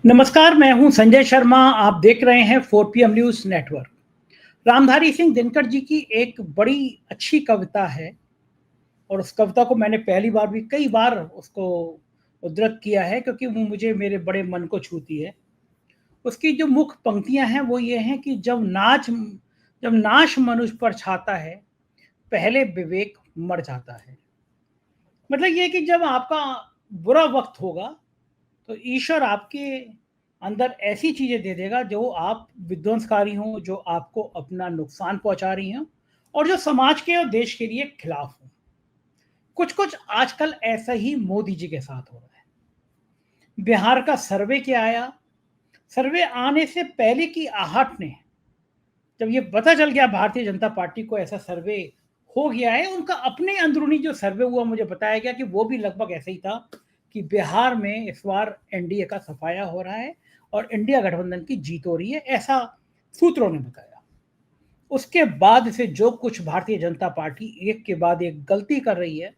नमस्कार, मैं हूं संजय शर्मा। आप देख रहे हैं 4PM news network. Ramdhari Singh Dinkar ji की एक बड़ी अच्छी कविता है और उस कविता को मैंने पहली बार भी कई बार उसको उद्धृत किया है क्योंकि वो मुझे मेरे बड़े मन को छूती है। उसकी जो मुख्य पंक्तियां हैं वो ये हैं कि जब नाश मनुष्य पर छाता है, पहले विवेक मर जाता है। मतलब ये कि जब आपका बुरा वक्त होगा तो ईश्वर आपके अंदर ऐसी चीज़ें दे देगा जो आप विध्वंसकारी हों, जो आपको अपना नुकसान पहुँचा रही हों और जो समाज के और देश के लिए खिलाफ हों। कुछ-कुछ आजकल ऐसा ही मोदी जी के साथ हो रहा है। बिहार का सर्वे क्या आया? सर्वे आने से पहले की आहट ने, जब ये पता चल गया भारतीय जनता पार्टी को ऐसा सर्वे हो गया है, उनका अपने अंदरूनी जो सर्वे हुआ मुझे बताया गया कि वो भी लगभग ऐसे ही था कि बिहार में इस बार एनडीए का सफाया हो रहा है और इंडिया गठबंधन की जीत हो रही है, ऐसा सूत्रों ने बताया। उसके बाद से जो कुछ भारतीय जनता पार्टी एक के बाद एक गलती कर रही है,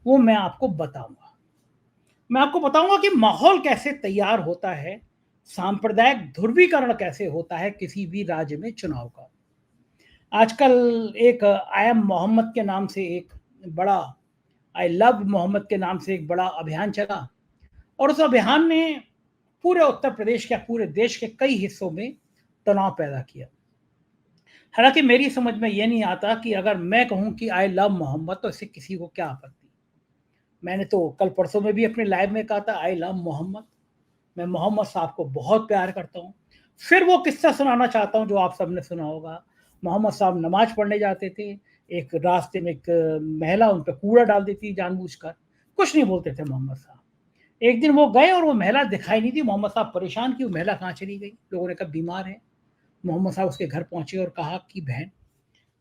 वो मैं आपको बताऊंगा। मैं आपको बताऊंगा कि माहौल कैसे तैयार होता है, सांप्रदायिक ध्रुवीकरण कैसे होता है किसी भी राज्य में चुनाव का। आजकल एक आई एम मोहम्मद के नाम से एक बड़ा आई लव मोहम्मद के नाम से एक बड़ा अभियान चला और उस अभियान ने पूरे उत्तर प्रदेश या पूरे देश के कई हिस्सों में तनाव पैदा किया। हालांकि मेरी समझ में ये नहीं आता कि अगर मैं कहूं कि आई लव मोहम्मद तो इससे किसी को क्या आपत्ति। मैंने तो कल परसों में भी अपने लाइव में कहा था आई लव मोहम्मद। मैं मोहम्मद साहब को बहुत प्यार करता हूँ। फिर वो किस्सा सुनाना चाहता हूँ जो आप सबने सुना होगा। मोहम्मद साहब नमाज पढ़ने जाते थे, एक रास्ते में एक महिला उन पर कूड़ा डाल देती जानबूझकर, कुछ नहीं बोलते थे मोहम्मद साहब। एक दिन वो गए और वो महिला दिखाई नहीं थी। मोहम्मद साहब परेशान कि वो महिला कहाँ चली गई। लोगों ने कहा बीमार है। मोहम्मद साहब उसके घर पहुंचे और कहा कि बहन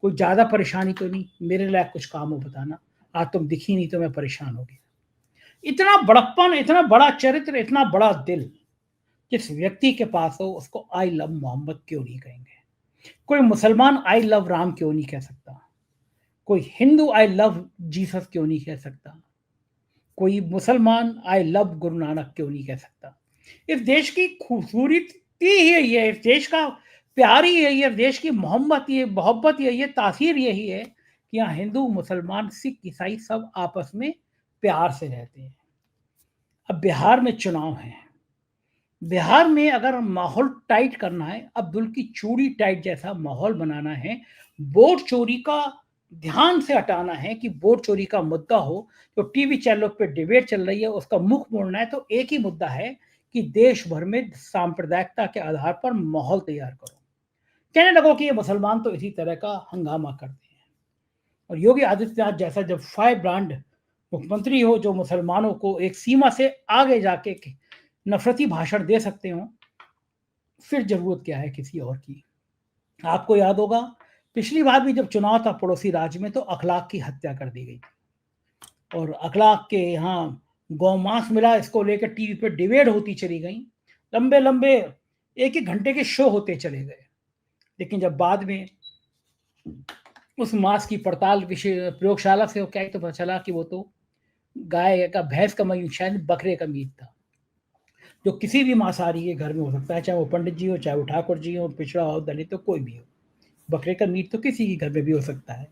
कोई ज़्यादा परेशानी तो नहीं, मेरे लायक कुछ काम हो बताना, आज तुम दिखी नहीं तो मैं परेशान हो गया। इतना बड़प्पन, इतना बड़ा चरित्र, इतना बड़ा दिल जिस व्यक्ति के पास हो उसको आई लव मोहम्मद क्यों नहीं कहेंगे? कोई मुसलमान आई लव राम क्यों नहीं कह सकता? कोई हिंदू आई लव जीसस क्यों नहीं कह सकता? कोई मुसलमान आई लव गुरु नानक क्यों नहीं कह सकता? इस देश की खूबसूरती ही यही है, इस देश का प्यार ही यही है, इस देश की मोहब्बत यही है, तासीर यही है कि यहाँ हिंदू मुसलमान सिख ईसाई सब आपस में प्यार से रहते हैं। अब बिहार में चुनाव है। बिहार में अगर माहौल टाइट करना है, अब्दुल की चूड़ी टाइट जैसा माहौल बनाना है, वोट चोरी का ध्यान से हटाना है कि वोट चोरी का मुद्दा हो, तो टीवी चैनलों पे डिबेट चल रही है उसका मुख मोड़ना है, तो एक ही मुद्दा है कि देश भर में सांप्रदायिकता के आधार पर माहौल तैयार करो। कहने लगो कि ये मुसलमान तो इसी तरह का हंगामा करते हैं और योगी आदित्यनाथ जैसा जब फायर ब्रांड मुख्यमंत्री हो जो मुसलमानों को एक सीमा से आगे जाके नफरती भाषण दे सकते हो, फिर जरूरत क्या है किसी और की। आपको याद होगा पिछली बार भी जब चुनाव था पड़ोसी राज्य में तो अखलाक की हत्या कर दी गई और अखलाक के यहाँ गौमांस मिला, इसको लेकर टीवी पे डिबेट होती चली गई, लंबे लंबे एक एक घंटे के शो होते चले गए। लेकिन जब बाद में उस मांस की पड़ताल प्रयोगशाला से हो क्या तो पता चला कि वो तो गाय का भैंस का मीट, शायद बकरे का मीट था, जो किसी भी मांसाहारी के घर में हो सकता है, चाहे वो पंडित जी हो, चाहे वो ठाकुर जी हो, पिछड़ा हो, दलित हो, कोई भी हो। बकरे का मीट तो किसी के घर में भी हो सकता है,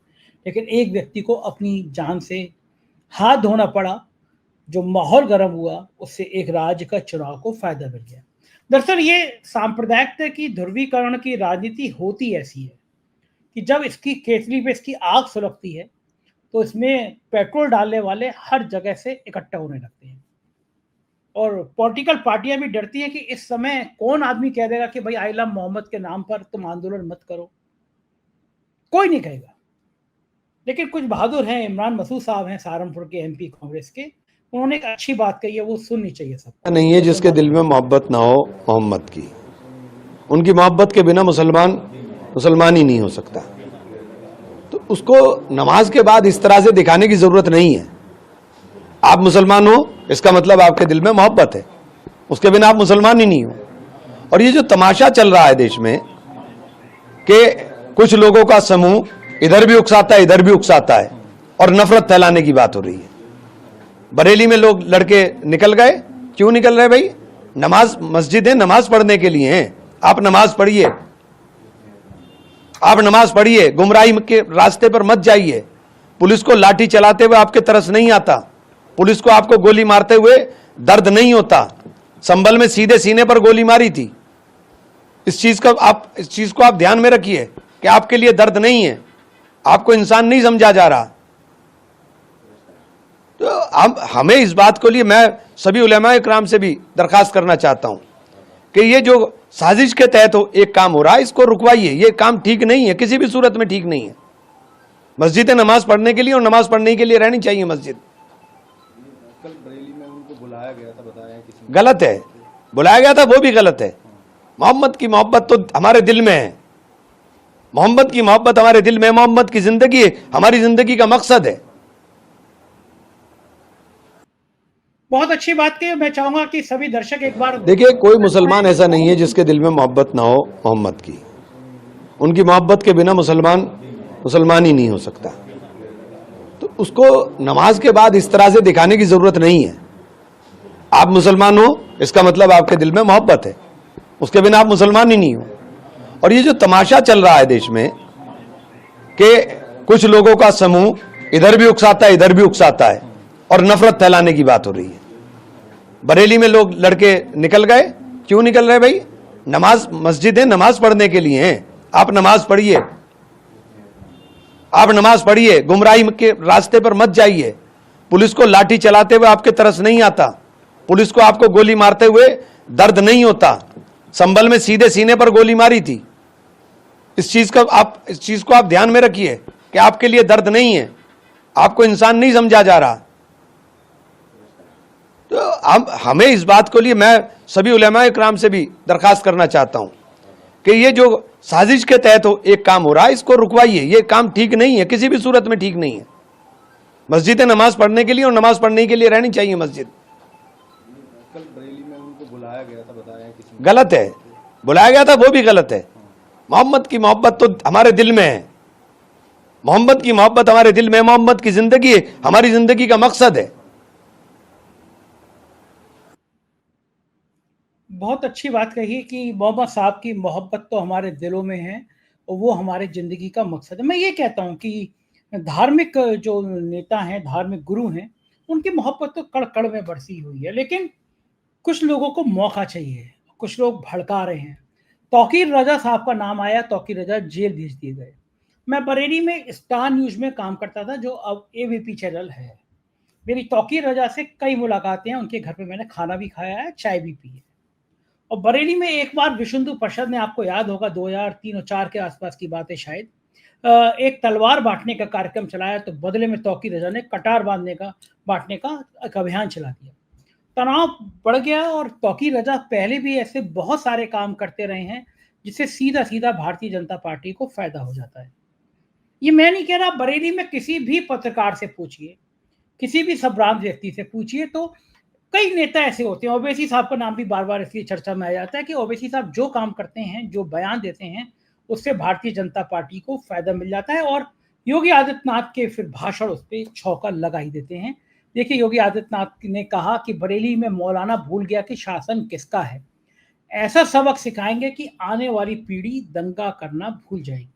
लेकिन एक व्यक्ति को अपनी जान से हाथ धोना पड़ा। जो माहौल गर्म हुआ उससे एक राज्य का चुनाव को फायदा मिल गया। दरअसल ये सांप्रदायिकता की ध्रुवीकरण की राजनीति होती ऐसी है कि जब इसकी केतली पे इसकी आग सुलगती है तो इसमें पेट्रोल डालने वाले हर जगह से इकट्ठा होने लगते हैं और पॉलिटिकल पार्टियां भी डरती हैं कि इस समय कौन आदमी कह देगा कि भाई आई लव मोहम्मद के नाम पर तुम आंदोलन मत करो। कोई नहीं कहेगा, लेकिन कुछ बहादुर हैं, इमरान मसूद साहब हैं सहारनपुर के एमपी कांग्रेस के, उन्होंने एक अच्छी बात कही है, वो सुननी चाहिए सबको। नहीं है जिसके दिल में मोहब्बत ना हो मोहम्मद की, उनकी मोहब्बत के बिना मुसलमान ही नहीं हो सकता। तो उसको नमाज के बाद इस तरह से दिखाने की जरूरत नहीं है। आप मुसलमान हो इसका मतलब आपके दिल में मोहब्बत है, उसके बिना आप मुसलमान ही नहीं हो। और ये जो तमाशा चल रहा है देश में कि कुछ लोगों का समूह इधर भी उकसाता है इधर भी उकसाता है और नफरत फैलाने की बात हो रही है। बरेली में लोग लड़के निकल गए, क्यों निकल रहे भाई? नमाज, मस्जिदें नमाज पढ़ने के लिए हैं। आप नमाज पढ़िए, आप नमाज पढ़िए, गुमराही के रास्ते पर मत जाइए। पुलिस को लाठी चलाते हुए आपके तरस नहीं आता, पुलिस को आपको गोली मारते हुए दर्द नहीं होता। संभल में सीधे सीने पर गोली मारी थी। इस चीज को आप ध्यान में रखिए कि आपके लिए दर्द नहीं है, आपको इंसान नहीं समझा जा रहा। तो हमें इस बात को लिए मैं सभी उलेमा इकराम से भी दरखास्त करना चाहता हूं कि ये जो साजिश के तहत एक काम हो रहा है, इसको रुकवाइए। ये काम ठीक नहीं है, किसी भी सूरत में ठीक नहीं है। मस्जिदें नमाज पढ़ने के लिए और नमाज पढ़ने के लिए रहनी चाहिए मस्जिद। कल बरेली में उनको बुलाया गया था, बताया किसी ने। गलत है, बुलाया गया था वो भी गलत है। मोहम्मद की मोहब्बत तो हमारे दिल में है, मोहम्मद की मोहब्बत हमारे दिल में, मोहम्मद की जिंदगी हमारी जिंदगी का मकसद है। बहुत अच्छी बात की। मैं चाहूंगा कि सभी दर्शक एक बार देखिए, कोई मुसलमान ऐसा नहीं है जिसके दिल में मोहब्बत ना हो मोहम्मद की। उनकी मोहब्बत के बिना मुसलमान ही नहीं हो सकता। तो उसको नमाज के बाद इस तरह से दिखाने की जरूरत नहीं है। आप मुसलमान हो, इसका मतलब आपके दिल में मोहब्बत है, उसके बिना आप मुसलमान ही नहीं हो। और ये जो तमाशा चल रहा है देश में कि कुछ लोगों का समूह इधर भी उकसाता है, इधर भी उकसाता है और नफरत फैलाने की बात हो रही है। बरेली में लोग लड़के निकल गए, क्यों निकल रहे भाई? मस्जिदें नमाज पढ़ने के लिए हैं। आप नमाज पढ़िए, आप नमाज पढ़िए, गुमराही के रास्ते पर मत जाइए। पुलिस को लाठी चलाते हुए आपके तरस नहीं आता, पुलिस को आपको गोली मारते हुए दर्द नहीं होता। संभल में सीधे सीने पर गोली मारी थी। इस चीज को आप ध्यान में रखिए कि आपके लिए दर्द नहीं है, आपको इंसान नहीं समझा जा रहा। तो हमें इस बात को लिए मैं सभी उलेमा इकराम से भी दरखास्त करना चाहता हूं कि ये जो साजिश के तहत एक काम हो रहा है, इसको रुकवाइए। ये काम ठीक नहीं है, किसी भी सूरत में ठीक नहीं है। मस्जिदें नमाज पढ़ने के लिए और नमाज पढ़ने के लिए रहनी चाहिए मस्जिद। कल बरेली में उनको बुलाया गया था, बताया किसी ने। गलत है, बुलाया गया था वो भी गलत है। मोहम्मद की मोहब्बत तो हमारे दिल में है, मोहम्मद की मोहब्बत हमारे दिल में, मोहम्मद की जिंदगी हमारी जिंदगी का मकसद है। बहुत अच्छी बात कही कि मोहम्मद साहब की मोहब्बत तो हमारे दिलों में है और वो हमारे ज़िंदगी का मकसद है। मैं ये कहता हूँ कि धार्मिक जो नेता हैं, धार्मिक गुरु हैं, उनकी मोहब्बत तो कण-कण में बरसी हुई है, लेकिन कुछ लोगों को मौका चाहिए, कुछ लोग भड़का रहे हैं। तौकीर रज़ा साहब का नाम आया, तौकीर रज़ा जेल भेज दिए गए। मैं बरेली में स्टार न्यूज़ में काम करता था, जो अब एबीपी चैनल है। मेरी तौकीर रज़ा से कई मुलाकातें हैं, उनके घर पे मैंने खाना भी खाया है, चाय भी पी है। और बरेली में एक बार विश्व हिंदू परिषद ने, आपको याद होगा 2003 और 4 के आसपास की बात है शायद, एक तलवार बांटने का कार्यक्रम चलाया, तो बदले में तौकीर रज़ा ने कटार बांटने का एक अभियान चला दिया। तनाव बढ़ गया और तौकीर रज़ा पहले भी ऐसे बहुत सारे काम करते रहे हैं जिससे सीधा-सीधा भारतीय जनता पार्टी को फ़ायदा हो जाता है। ये मैं नहीं कह रहा, बरेली में किसी भी पत्रकार से पूछिए, किसी भी संभ्रांत व्यक्ति से पूछिए, तो कई नेता ऐसे होते हैं। ओवैसी साहब का नाम भी बार-बार इसलिए चर्चा में आ जाता है कि ओवैसी साहब जो काम करते हैं, जो बयान देते हैं, उससे भारतीय जनता पार्टी को फ़ायदा मिल जाता है और योगी आदित्यनाथ के फिर भाषण उस पे छौंका लगा ही देते हैं। देखिए, योगी आदित्यनाथ ने कहा कि बरेली में मौलाना भूल गया कि शासन किसका है। ऐसा सबक सिखाएंगे कि आने वाली पीढ़ी दंगा करना भूल जाएगी।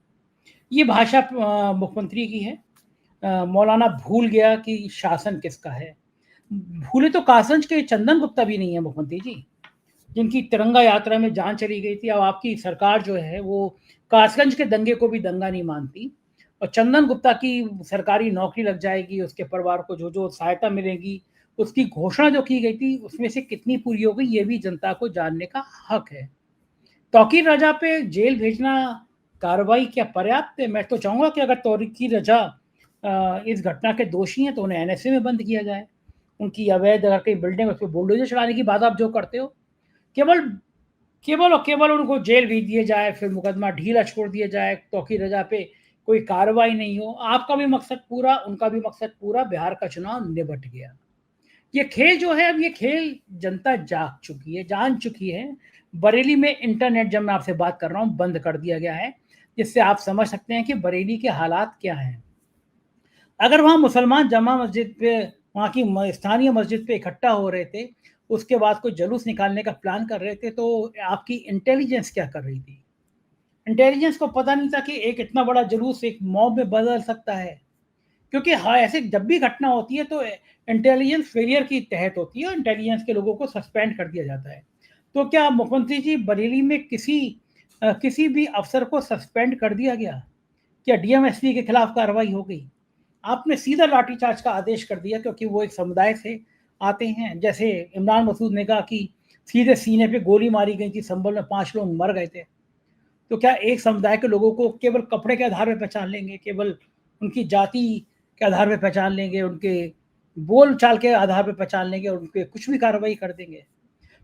ये भाषा मुख्यमंत्री की है। मौलाना भूल गया कि शासन किसका है। भूले तो कासगंज के चंदन गुप्ता भी नहीं है मुख्यमंत्री जी, जिनकी तिरंगा यात्रा में जान चली गई थी। अब आपकी सरकार जो है वो कासगंज के दंगे को भी दंगा नहीं मानती और चंदन गुप्ता की सरकारी नौकरी लग जाएगी, उसके परिवार को जो सहायता मिलेगी, उसकी घोषणा जो की गई थी उसमें से कितनी पूरी हो गई, ये भी जनता को जानने का हक है। तौकीर रज़ा पे जेल भेजना कार्रवाई क्या पर्याप्त है? मैं तो चाहूँगा कि अगर तौकीर रज़ा इस घटना के दोषी हैं तो उन्हें एनएसए में बंद किया जाए। उनकी अवैध अगर कहीं बिल्डिंग, उस पे बुलडोज़र चलाने की बात आप जो करते हो, केवल और केवल उनको जेल भेज दिया जाए, फिर मुकदमा ढीला छोड़ दिया जाए, तौकीर रज़ा पे कोई कार्रवाई नहीं हो। आपका भी मकसद पूरा, उनका भी मकसद पूरा, बिहार का चुनाव निबट गया। ये खेल जो है, अब ये खेल जनता जाग चुकी है, जान चुकी है। बरेली में इंटरनेट, जब मैं आपसे बात कर रहा हूँ, बंद कर दिया गया है, जिससे आप समझ सकते हैं कि बरेली के हालात क्या हैं। अगर वहाँ मुसलमान जमा मस्जिद पे वहाँ की स्थानीय मस्जिद पे इकट्ठा हो रहे थे, उसके बाद कोई जुलूस निकालने का प्लान कर रहे थे, तो आपकी इंटेलिजेंस क्या कर रही थी? इंटेलिजेंस को पता नहीं था कि एक इतना बड़ा जुलूस एक मॉब में बदल सकता है। क्योंकि हाँ, ऐसे जब भी घटना होती है तो इंटेलिजेंस फेलियर की तहत होती है और इंटेलिजेंस के लोगों को सस्पेंड कर दिया जाता है। तो क्या मुख्यमंत्री जी बरेली में किसी भी अफसर को सस्पेंड कर दिया गया? क्या डीएम-एसपी के खिलाफ कार्रवाई हो गई? आपने सीधा लाठीचार्ज का आदेश कर दिया क्योंकि वो एक समुदाय से आते हैं। जैसे इमरान मसूद ने कहा कि सीधे सीने पे गोली मारी गई थी, संभल में 5 लोग मर गए थे। तो क्या एक समुदाय के लोगों को केवल कपड़े के आधार पे पहचान लेंगे, केवल उनकी जाति के आधार पे पहचान लेंगे, उनके बोल-चाल के आधार पे पहचान लेंगे और उनपे कुछ भी कार्रवाई कर देंगे?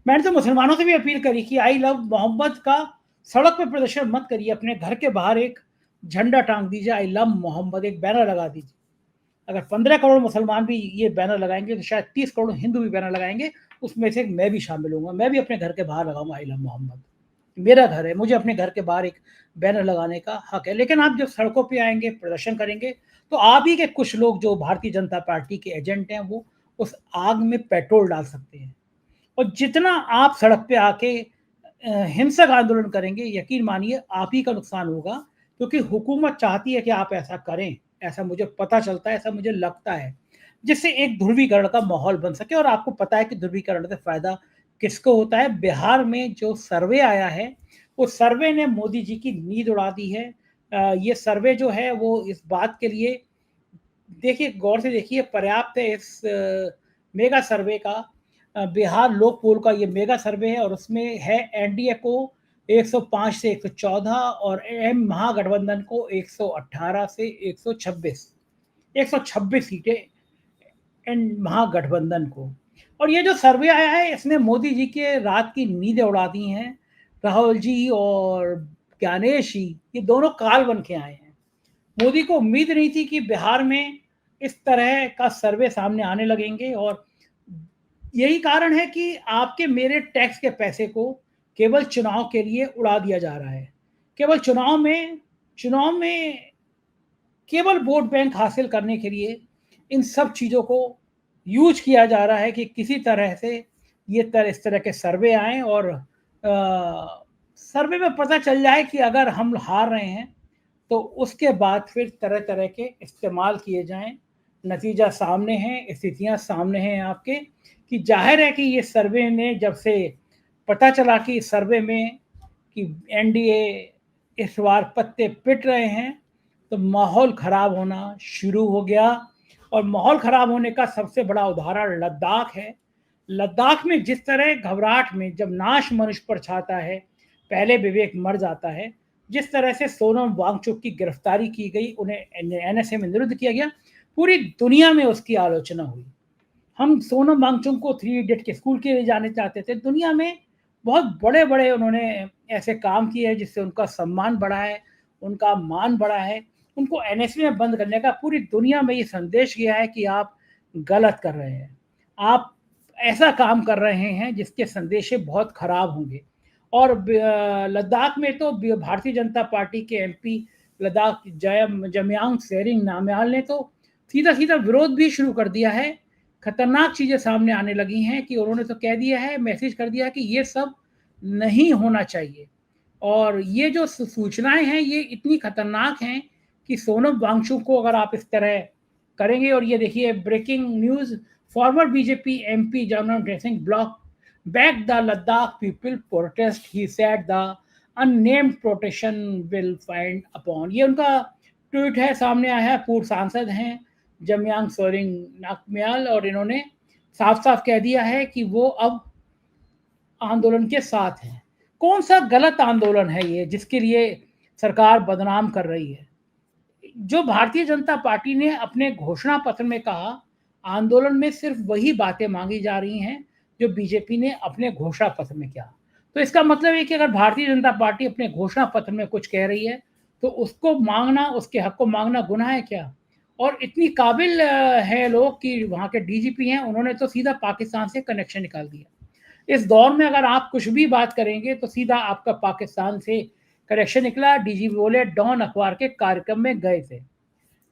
मैंने तो मुसलमानों से भी अपील करी कि आई लव मोहम्मद का सड़क पे प्रदर्शन मत करिए, अपने घर के बाहर एक झंडा टांग दीजिए, आई लव मोहम्मद एक बैनर लगा दीजिए। अगर 15 करोड़ मुसलमान भी ये बैनर लगाएंगे तो शायद 30 करोड़ हिंदू भी बैनर लगाएंगे, उसमें से मैं भी शामिल हूँगा। मैं भी अपने घर के बाहर लगाऊंगा आई लव मोहम्मद। मेरा घर है, मुझे अपने घर के बाहर एक बैनर लगाने का हक है। लेकिन आप जब सड़कों पे आएंगे, प्रदर्शन करेंगे, तो आप ही के कुछ लोग जो भारतीय जनता पार्टी के एजेंट हैं, वो उस आग में पेट्रोल डाल सकते हैं। और जितना आप सड़क पे आके हिंसक आंदोलन करेंगे, यकीन मानिए आप ही का नुकसान होगा, क्योंकि हुकूमत चाहती है कि आप ऐसा करें। ऐसा मुझे पता चलता है, ऐसा मुझे लगता है, जिससे एक ध्रुवीकरण का माहौल बन सके। और आपको पता है कि ध्रुवीकरण से फ़ायदा किसको होता है? बिहार में जो सर्वे आया है, उस सर्वे ने मोदी जी की नींद उड़ा दी है। ये सर्वे जो है वो इस बात के लिए देखिए, गौर से देखिए, पर्याप्त है इस मेगा सर्वे का। बिहार लोक पोल का ये मेगा सर्वे है और उसमें है एनडीए को 105 से 114 और एम महागठबंधन को 118 से 126 सीटें एन महागठबंधन को। और ये जो सर्वे आया है, इसने मोदी जी के रात की नींदें उड़ा दी हैं। राहुल जी और ज्ञानेश जी, ये दोनों काल बन के आए हैं। मोदी को उम्मीद नहीं थी कि बिहार में इस तरह का सर्वे सामने आने लगेंगे। और यही कारण है कि आपके मेरे टैक्स के पैसे को केवल चुनाव के लिए उड़ा दिया जा रहा है। केवल चुनाव में केवल वोट बैंक हासिल करने के लिए इन सब चीज़ों को यूज किया जा रहा है कि किसी तरह से इस तरह के सर्वे आए और सर्वे में पता चल जाए कि अगर हम हार रहे हैं तो उसके बाद फिर तरह-तरह के इस्तेमाल किए जाएँ। नतीजा सामने है, स्थितियाँ सामने हैं आपके, कि ज़ाहिर है कि ये सर्वे ने जब से पता चला कि सर्वे में कि एनडीए इस बार पत्ते पिट रहे हैं, तो माहौल ख़राब होना शुरू हो गया। और माहौल ख़राब होने का सबसे बड़ा उदाहरण लद्दाख है। लद्दाख में जिस तरह घबराहट में जब नाश मनुष्य पर छाता है, पहले विवेक मर जाता है, जिस तरह से सोनम वांगचुक की गिरफ्तारी की गई, उन्हें एनएसए में निरुद्ध किया गया, पूरी दुनिया में उसकी आलोचना हुई। हम सोनम वांगचुक को 3 इडियट के स्कूल के लिए जाने चाहते थे। दुनिया में बहुत बड़े-बड़े उन्होंने ऐसे काम किए हैं जिससे उनका सम्मान बढ़ा है, उनका मान बढ़ा है। उनको एनएसए में बंद करने का पूरी दुनिया में ये संदेश गया है कि आप गलत कर रहे हैं। आप ऐसा काम कर रहे हैं जिसके संदेशे बहुत खराब होंगे। और लद्दाख में तो भारतीय जनता पार्टी के एमपी लद्दाख जमयांग सेरिंग नामयाल ने तो सीधा-सीधा विरोध भी शुरू कर दिया है। खतरनाक चीज़ें सामने आने लगी हैं कि उन्होंने तो कह दिया है, मैसेज कर दिया है कि ये सब नहीं होना चाहिए। और ये जो सूचनाएँ हैं, ये इतनी खतरनाक हैं कि सोनम वांगचुक को अगर आप इस तरह करेंगे। और ये देखिए breaking news, former BJP MP general dressing block back the Ladakh people protest, he said the unnamed protection will find upon. ये उनका ट्वीट है, सामने आया है। पूर्व सांसद हैं जमयांग सोरिंग नामग्याल और इन्होंने साफ-साफ कह दिया है कि वो अब आंदोलन के साथ हैं। कौन सा गलत आंदोलन है ये जिसके लिए सरकार बदनाम कर रही है? जो भारतीय जनता पार्टी ने अपने घोषणा पत्र में कहा, आंदोलन में सिर्फ वही बातें मांगी जा रही हैं जो बीजेपी ने अपने घोषणा पत्र में किया। तो इसका मतलब है कि अगर भारतीय जनता पार्टी अपने घोषणा पत्र में कुछ कह रही है, तो उसको मांगना, उसके हक को मांगना गुनाह है क्या? और इतनी काबिल है लोग कि वहाँ के डीजीपी हैं, उन्होंने तो सीधा पाकिस्तान से कनेक्शन निकाल दिया। इस दौर में अगर आप कुछ भी बात करेंगे तो सीधा आपका पाकिस्तान से कनेक्शन निकला। डीजीपी बोले डॉन अखबार के कार्यक्रम में गए थे।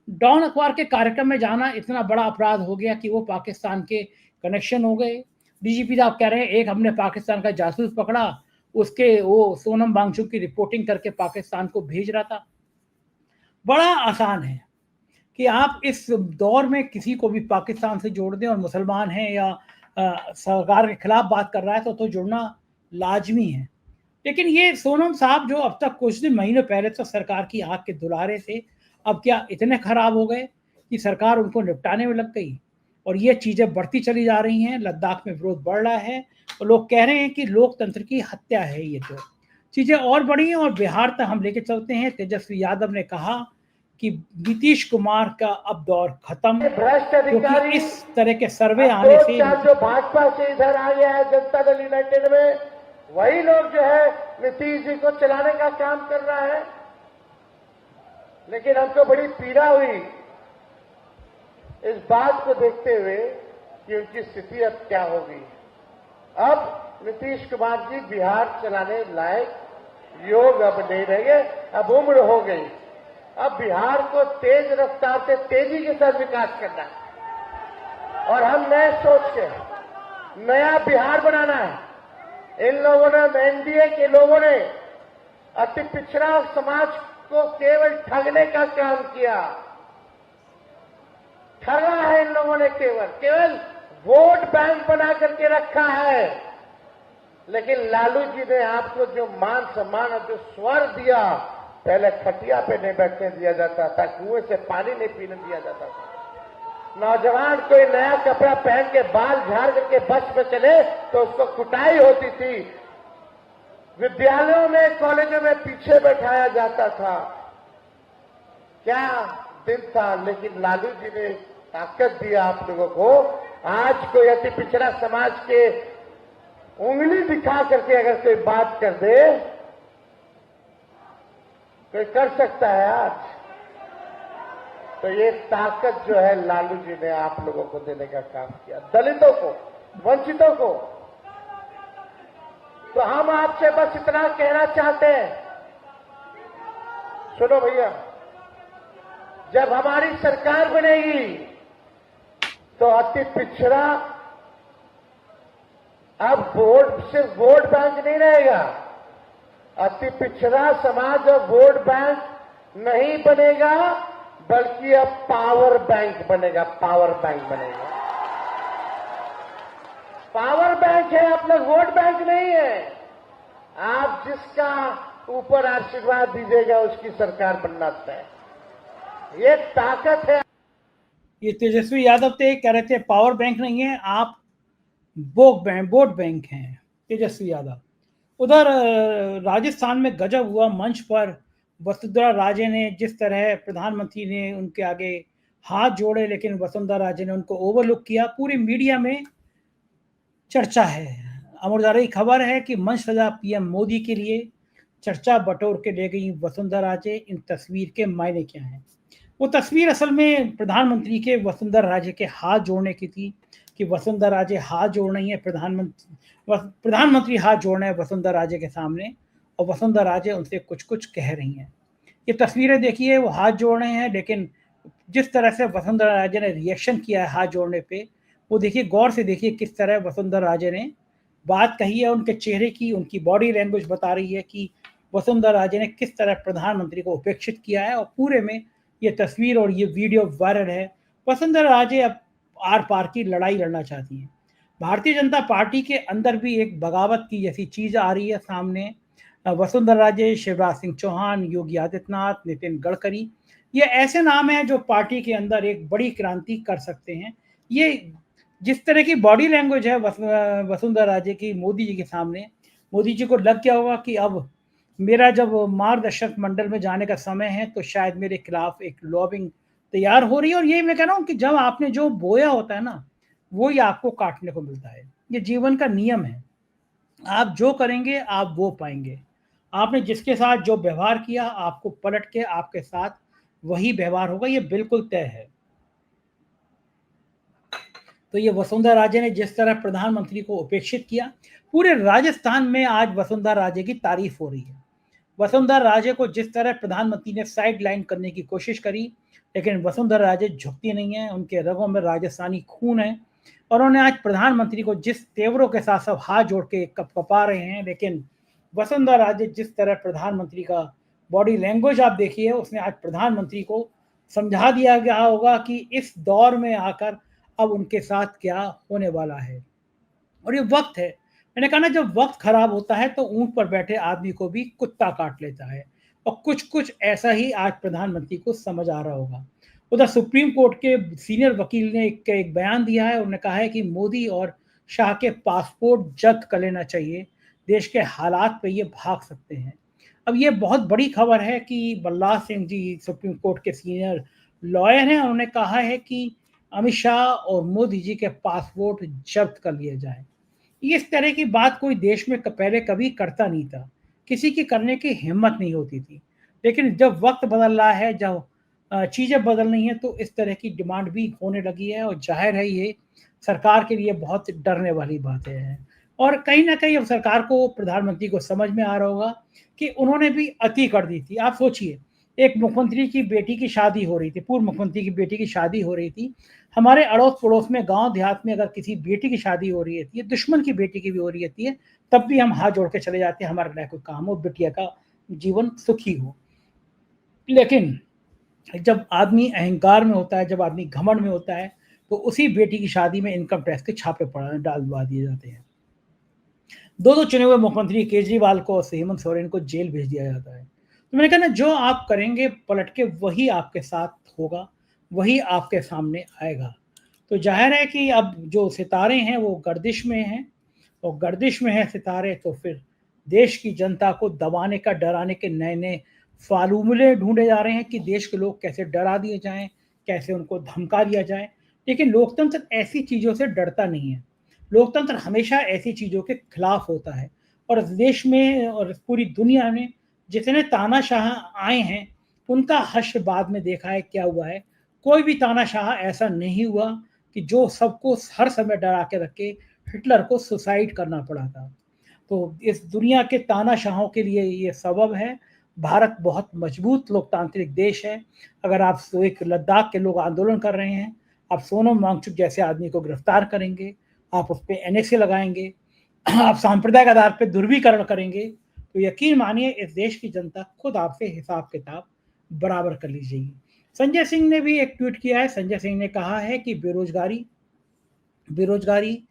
डॉन अखबार के कार्यक्रम में जाना इतना बड़ा अपराध हो गया कि वो पाकिस्तान के कनेक्शन हो गए। डीजीपी साहब कह रहे हैं एक हमने पाकिस्तान का जासूस पकड़ा, उसके वो सोनम वांगचुक की रिपोर्टिंग करके पाकिस्तान को भेज रहा था। बड़ा आसान है कि आप इस दौर में किसी को भी पाकिस्तान से जोड़ दें, और मुसलमान हैं या सरकार के खिलाफ बात कर रहा है तो जुड़ना लाजमी है। लेकिन ये सोनम साहब जो अब तक कुछ दिन महीनों पहले तो सरकार की आंख के दुलारे थे, अब क्या इतने खराब हो गए कि सरकार उनको निपटाने में लग गई, और ये चीजें बढ़ती चली जा रही हैं। लद्दाख में विरोध बढ़ रहा है और लोग कह रहे हैं कि लोकतंत्र की हत्या है। ये तो चीजें और बढ़ी हैं और बिहार तक हम लेके चलते हैं। तेजस्वी यादव ने कहा कि नीतीश कुमार का अब दौर खत्म, भ्रष्ट क्योंकि अधिकारी इस तरह के सर्वे आने से जो भाजपा से इधर आ गया है जनता दल यूनाइटेड में, वही लोग जो है नीतीश जी को चलाने का काम कर रहा है। लेकिन हमको बड़ी पीड़ा हुई इस बात को देखते हुए कि उनकी स्थिति अब क्या होगी। अब नीतीश कुमार जी बिहार चलाने लायक योग अब नहीं रहेंगे, अब उम्र हो गई। अब बिहार को तेज रफ्तार से तेजी के साथ विकास करना है और हम नए सोच के नया बिहार बनाना है। इन लोगों ने, एनडीए के लोगों ने अति पिछड़ा समाज को केवल ठगने का काम किया। ठगा है इन लोगों ने, केवल वोट बैंक बना करके रखा है। लेकिन लालू जी ने आपको जो मान सम्मान और जो स्वर दिया, पहले खटिया पे नहीं बैठने दिया जाता था, कुएं से पानी नहीं पीने दिया जाता था। नौजवान कोई नया कपड़ा पहन के बाल झाड़ करके बस में चले तो उसको कुटाई होती थी। विद्यालयों में, कॉलेजों में पीछे बैठाया जाता था। क्या दिन था। लेकिन लालू जी ने ताकत दिया आप लोगों को। आज कोई अति पिछड़ा समाज के उंगली दिखा करके अगर कोई बात कर दे, कोई कर सकता है आज, तो ये ताकत जो है लालू जी ने आप लोगों को देने का काम किया, दलितों को, वंचितों को। तो हम आपसे बस इतना कहना चाहते हैं, सुनो भैया, जब हमारी सरकार बनेगी तो अति पिछड़ा अब सिर्फ वोट बैंक नहीं रहेगा। अति पिछड़ा समाज अब वोट बैंक नहीं बनेगा, बल्कि अब पावर बैंक बनेगा। पावर बैंक बनेगा। पावर बैंक है, अब लोग वोट बैंक नहीं है। आप जिसका ऊपर आशीर्वाद दीजिएगा उसकी सरकार बनना तय। ये ताकत है। ये तेजस्वी यादव थे, कह रहे थे पावर बैंक नहीं है, आप वोट बैंक हैं। तेजस्वी यादव उधर राजस्थान में गजब हुआ। मंच पर वसुंधरा राजे ने जिस तरह प्रधानमंत्री ने उनके आगे हाथ जोड़े, लेकिन वसुंधरा राजे ने उनको ओवरलुक किया। पूरी मीडिया में चर्चा है। अमर उजाला की खबर है कि मंच सजा पीएम मोदी के लिए, चर्चा बटोर के ले गई वसुंधरा राजे। इन तस्वीर के मायने क्या हैं? वो तस्वीर असल में प्रधानमंत्री के वसुंधरा राजे के हाथ जोड़ने की थी कि वसुंधरा राजे हाथ जोड़ रही है, प्रधानमंत्री हाथ जोड़ रहे हैं वसुंधरा राजे के सामने, और वसुंधरा राजे उनसे कुछ कुछ कह रही हैं। ये तस्वीरें देखिए, वो हाथ जोड़ रहे हैं, लेकिन जिस तरह से वसुंधरा राजे ने रिएक्शन किया है हाथ जोड़ने पे, वो देखिए, गौर से देखिए किस तरह वसुंधरा राजे ने बात कही है। उनके चेहरे की, उनकी बॉडी लैंग्वेज बता रही है कि वसुंधरा राजे ने किस तरह प्रधानमंत्री को उपेक्षित किया है। और पूरे में ये तस्वीर और ये वीडियो वायरल है। वसुंधरा राजे अब आर पार की लड़ाई लड़ना चाहती हैं। भारतीय जनता पार्टी के अंदर भी एक बगावत की जैसी चीज आ रही है सामने। वसुंधरा राजे, शिवराज सिंह चौहान, योगी आदित्यनाथ, नितिन गडकरी, ये ऐसे नाम हैं जो पार्टी के अंदर एक बड़ी क्रांति कर सकते हैं। ये जिस तरह की बॉडी लैंग्वेज है वसुंधरा राजे की मोदी जी के सामने, मोदी जी को लग गया होगा कि अब मेरा जब मार्गदर्शक मंडल में जाने का समय है तो शायद मेरे खिलाफ एक लॉबिंग तैयार हो रही है। और ये मैं कह रहा हूँ कि जब आपने जो बोया होता है ना, वो ही आपको काटने को मिलता है। ये जीवन का नियम है। आप जो करेंगे आप वो पाएंगे। आपने जिसके साथ जो व्यवहार किया, आपको पलट के आपके साथ वही व्यवहार होगा, ये बिल्कुल तय है। तो ये वसुंधरा राजे ने जिस तरह प्रधानमंत्री को उपेक्षित किया, पूरे राजस्थान में आज वसुंधरा राजे की तारीफ हो रही है। वसुंधरा राजे को जिस तरह प्रधानमंत्री ने साइड लाइन करने की कोशिश करी, लेकिन वसुंधरा राजे झुकती नहीं है, उनके रगों में राजस्थानी खून है और उन्होंने आज प्रधानमंत्री को जिस तेवरों के साथ सब हाथ जोड़ के कपकपा रहे हैं, लेकिन वसुंधरा राजे जिस तरह प्रधानमंत्री का बॉडी लैंग्वेज आप देखिए, उसने आज प्रधानमंत्री को समझा दिया गया होगा कि इस दौर में आकर अब उनके साथ क्या होने वाला है। और ये वक्त है, मैंने कहा ना, जब वक्त खराब होता है तो ऊंट पर बैठे आदमी को भी कुत्ता काट लेता है, और कुछ कुछ ऐसा ही आज प्रधानमंत्री को समझ आ रहा होगा। उधर सुप्रीम कोर्ट के सीनियर वकील ने एक बयान दिया है, उन्होंने कहा है कि मोदी और शाह के पासपोर्ट जब्त कर लेना चाहिए, देश के हालात पे ये भाग सकते हैं। अब ये बहुत बड़ी खबर है कि बलराज सिंह जी सुप्रीम कोर्ट के सीनियर लॉयर हैं, उन्होंने कहा है कि अमित शाह और मोदी जी के पासपोर्ट जब्त कर लिए जाए। इस तरह की बात कोई देश में पहले कभी करता नहीं था, किसी की करने की हिम्मत नहीं होती थी, लेकिन जब वक्त बदल रहा है, जब चीज़ें बदल रही हैं, तो इस तरह की डिमांड भी होने लगी है और जाहिर है ये सरकार के लिए बहुत डरने वाली बातें हैं। और कहीं ना कहीं अब सरकार को, प्रधानमंत्री को समझ में आ रहा होगा कि उन्होंने भी अति कर दी थी। आप सोचिए, एक मुख्यमंत्री की बेटी की शादी हो रही थी, पूर्व मुख्यमंत्री की बेटी की शादी हो रही थी, हमारे अड़ोस पड़ोस में गांव देहात में अगर किसी बेटी की शादी हो रही होती है, दुश्मन की बेटी की भी हो रही होती है, तब भी हम हाथ जोड़ के चले जाते हैं, हमारे लिए कोई काम हो, बिटिया का जीवन सुखी हो। लेकिन जब आदमी अहंकार में होता है, जब आदमी घमंड में होता है, तो उसी बेटी की शादी में इनकम टैक्स के छापे डालवा दिए जाते हैं। दो चुने हुए मुख्यमंत्री केजरीवाल को और हेमंत सोरेन को जेल भेज दिया जाता है। तो मैंने कहा ना, जो आप करेंगे पलट के वही आपके साथ होगा, वही आपके सामने आएगा। तो जाहिर है कि अब जो सितारे हैं वो गर्दिश में हैं, और गर्दिश में है सितारे, तो फिर देश की जनता को दबाने का, डराने के नए नए फार्मूले ढूंढे जा रहे हैं कि देश के लोग कैसे डरा दिए जाएं, कैसे उनको धमका दिया जाए। लेकिन लोकतंत्र ऐसी चीज़ों से डरता नहीं है, लोकतंत्र हमेशा ऐसी चीज़ों के खिलाफ होता है। और इस देश में और पूरी दुनिया में जितने तानाशाह आए हैं, उनका हश्र बाद में देखा है क्या हुआ है। कोई भी तानाशाह ऐसा नहीं हुआ कि जो सबको हर समय डरा के रखे। हिटलर को सुसाइड करना पड़ा था। तो इस दुनिया के तानाशाहों के लिए ये सबब है। भारत बहुत मजबूत लोकतांत्रिक देश है। अगर आप एक लद्दाख के लोग आंदोलन कर रहे हैं, आप सोनम वांगचुक जैसे आदमी को गिरफ्तार करेंगे, आप उस पर एनएसए लगाएंगे, आप सांप्रदायिक आधार पर ध्रुवीकरण करेंगे, तो यकीन मानिए इस देश की जनता खुद आपसे हिसाब किताब बराबर कर लीजिएगी। संजय सिंह ने भी एक ट्वीट किया है। संजय सिंह ने कहा है कि बेरोजगारी,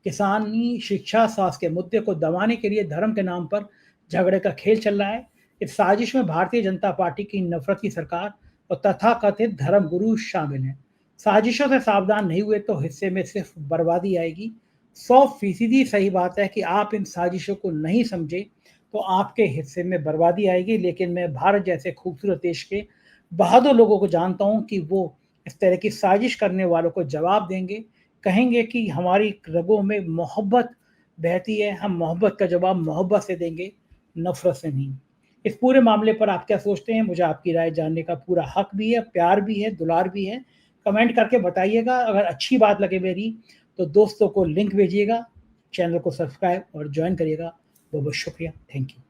किसानी, शिक्षा, स्वास्थ्य के मुद्दे को दबाने के लिए धर्म के नाम पर झगड़े का खेल चल रहा है। इस साजिश में भारतीय जनता पार्टी की नफरत की सरकार और तथाकथित धर्म गुरु शामिल हैं। साजिशों से सावधान नहीं हुए तो हिस्से में सिर्फ बर्बादी आएगी। 100% सही बात है कि आप इन साजिशों को नहीं समझे तो आपके हिस्से में बर्बादी आएगी। लेकिन मैं भारत जैसे खूबसूरत देश के बहादुर लोगों को जानता हूं कि वो इस तरह की साजिश करने वालों को जवाब देंगे, कहेंगे कि हमारी रगों में मोहब्बत बहती है, हम मोहब्बत का जवाब मोहब्बत से देंगे, नफरत से नहीं। इस पूरे मामले पर आप क्या सोचते हैं? मुझे आपकी राय जानने का पूरा हक भी है, प्यार भी है, दुलार भी है। कमेंट करके बताइएगा। अगर अच्छी बात लगे मेरी तो दोस्तों को लिंक भेजिएगा, चैनल को सब्सक्राइब और ज्वाइन करिएगा। बहुत बहुत शुक्रिया, थैंक यू।